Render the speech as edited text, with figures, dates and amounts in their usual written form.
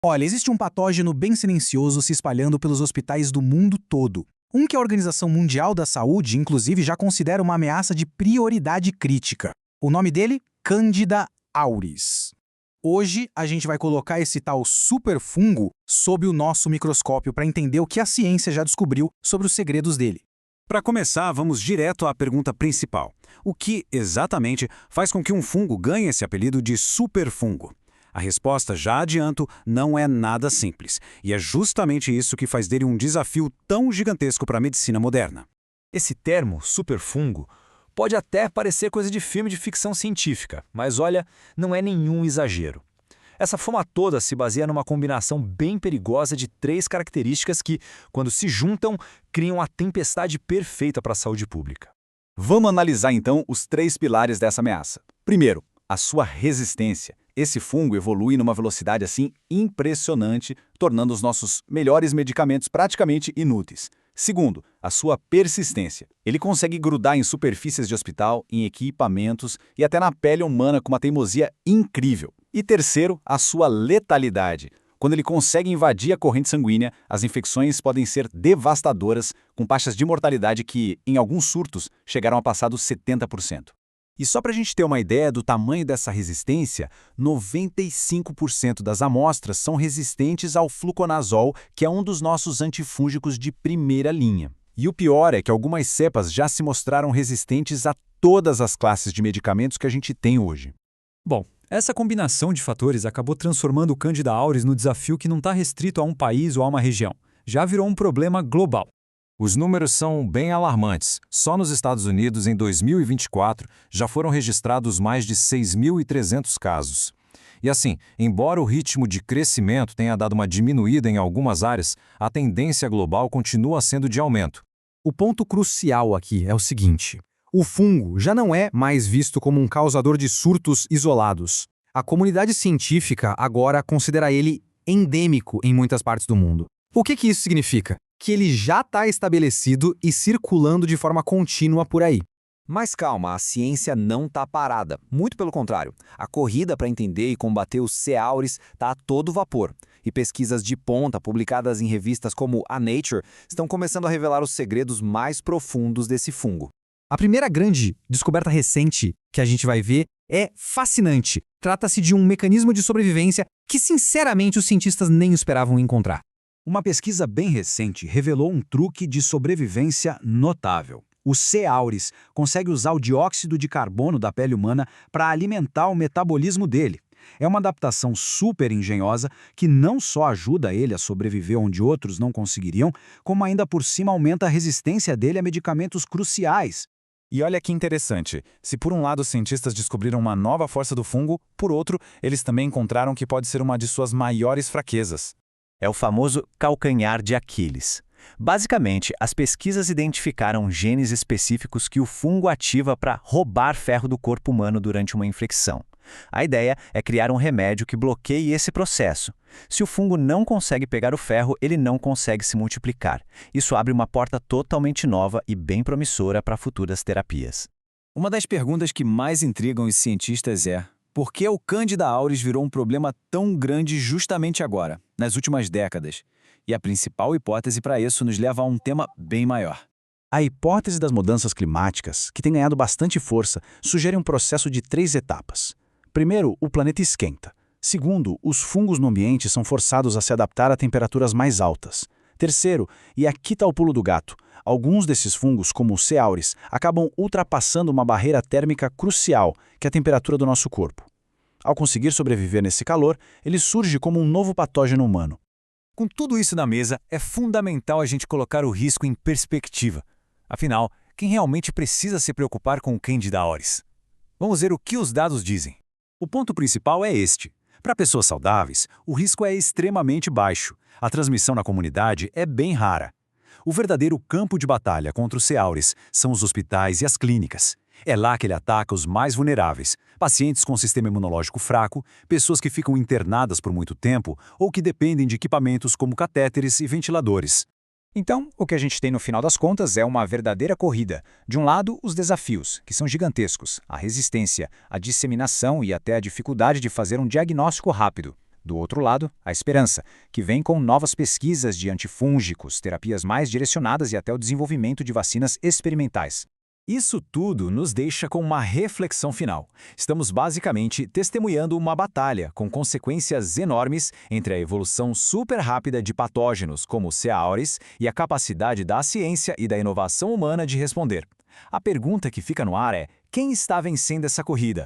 Olha, existe um patógeno bem silencioso se espalhando pelos hospitais do mundo todo. Um que a Organização Mundial da Saúde, inclusive, já considera uma ameaça de prioridade crítica. O nome dele? Candida auris. Hoje, a gente vai colocar esse tal superfungo sob o nosso microscópio para entender o que a ciência já descobriu sobre os segredos dele. Para começar, vamos direto à pergunta principal. O que, exatamente, faz com que um fungo ganhe esse apelido de superfungo? A resposta, já adianto, não é nada simples. E é justamente isso que faz dele um desafio tão gigantesco para a medicina moderna. Esse termo, superfungo, pode até parecer coisa de filme de ficção científica, mas olha, não é nenhum exagero. Essa fama toda se baseia numa combinação bem perigosa de 3 características que, quando se juntam, criam a tempestade perfeita para a saúde pública. Vamos analisar então os 3 pilares dessa ameaça. Primeiro, a sua resistência. Esse fungo evolui numa velocidade assim impressionante, tornando os nossos melhores medicamentos praticamente inúteis. Segundo, a sua persistência. Ele consegue grudar em superfícies de hospital, em equipamentos e até na pele humana com uma teimosia incrível. E terceiro, a sua letalidade. Quando ele consegue invadir a corrente sanguínea, as infecções podem ser devastadoras, com taxas de mortalidade que, em alguns surtos, chegaram a passar dos 70%. E só para a gente ter uma ideia do tamanho dessa resistência, 95% das amostras são resistentes ao fluconazol, que é um dos nossos antifúngicos de primeira linha. E o pior é que algumas cepas já se mostraram resistentes a todas as classes de medicamentos que a gente tem hoje. Bom, essa combinação de fatores acabou transformando o Candida auris no desafio que não está restrito a um país ou a uma região. Já virou um problema global. Os números são bem alarmantes. Só nos Estados Unidos, em 2024, já foram registrados mais de 6.300 casos. E assim, embora o ritmo de crescimento tenha dado uma diminuída em algumas áreas, a tendência global continua sendo de aumento. O ponto crucial aqui é o seguinte: o fungo já não é mais visto como um causador de surtos isolados. A comunidade científica agora considera ele endêmico em muitas partes do mundo. O que isso significa? Que ele já está estabelecido e circulando de forma contínua por aí. Mas calma, a ciência não está parada. Muito pelo contrário. A corrida para entender e combater os C. auris está a todo vapor. E pesquisas de ponta, publicadas em revistas como a Nature, estão começando a revelar os segredos mais profundos desse fungo. A primeira grande descoberta recente que a gente vai ver é fascinante. Trata-se de um mecanismo de sobrevivência que, sinceramente, os cientistas nem esperavam encontrar. Uma pesquisa bem recente revelou um truque de sobrevivência notável. O C. auris consegue usar o dióxido de carbono da pele humana para alimentar o metabolismo dele. É uma adaptação super engenhosa que não só ajuda ele a sobreviver onde outros não conseguiriam, como ainda por cima aumenta a resistência dele a medicamentos cruciais. E olha que interessante, se por um lado os cientistas descobriram uma nova força do fungo, por outro, eles também encontraram que pode ser uma de suas maiores fraquezas. É o famoso calcanhar de Aquiles. Basicamente, as pesquisas identificaram genes específicos que o fungo ativa para roubar ferro do corpo humano durante uma infecção. A ideia é criar um remédio que bloqueie esse processo. Se o fungo não consegue pegar o ferro, ele não consegue se multiplicar. Isso abre uma porta totalmente nova e bem promissora para futuras terapias. Uma das perguntas que mais intrigam os cientistas é: por que o Candida auris virou um problema tão grande justamente agora, nas últimas décadas? E a principal hipótese para isso nos leva a um tema bem maior. A hipótese das mudanças climáticas, que tem ganhado bastante força, sugere um processo de 3 etapas. Primeiro, o planeta esquenta. Segundo, os fungos no ambiente são forçados a se adaptar a temperaturas mais altas. Terceiro, e aqui está o pulo do gato, alguns desses fungos, como o C. auris, acabam ultrapassando uma barreira térmica crucial, que é a temperatura do nosso corpo. Ao conseguir sobreviver nesse calor, ele surge como um novo patógeno humano. Com tudo isso na mesa, é fundamental a gente colocar o risco em perspectiva. Afinal, quem realmente precisa se preocupar com o Candida auris? Vamos ver o que os dados dizem. O ponto principal é este. Para pessoas saudáveis, o risco é extremamente baixo. A transmissão na comunidade é bem rara. O verdadeiro campo de batalha contra o C. auris são os hospitais e as clínicas. É lá que ele ataca os mais vulneráveis, pacientes com sistema imunológico fraco, pessoas que ficam internadas por muito tempo ou que dependem de equipamentos como catéteres e ventiladores. Então, o que a gente tem no final das contas é uma verdadeira corrida. De um lado, os desafios, que são gigantescos, a resistência, a disseminação e até a dificuldade de fazer um diagnóstico rápido. Do outro lado, a esperança, que vem com novas pesquisas de antifúngicos, terapias mais direcionadas e até o desenvolvimento de vacinas experimentais. Isso tudo nos deixa com uma reflexão final. Estamos basicamente testemunhando uma batalha com consequências enormes entre a evolução super rápida de patógenos como o C. auris e a capacidade da ciência e da inovação humana de responder. A pergunta que fica no ar é: quem está vencendo essa corrida?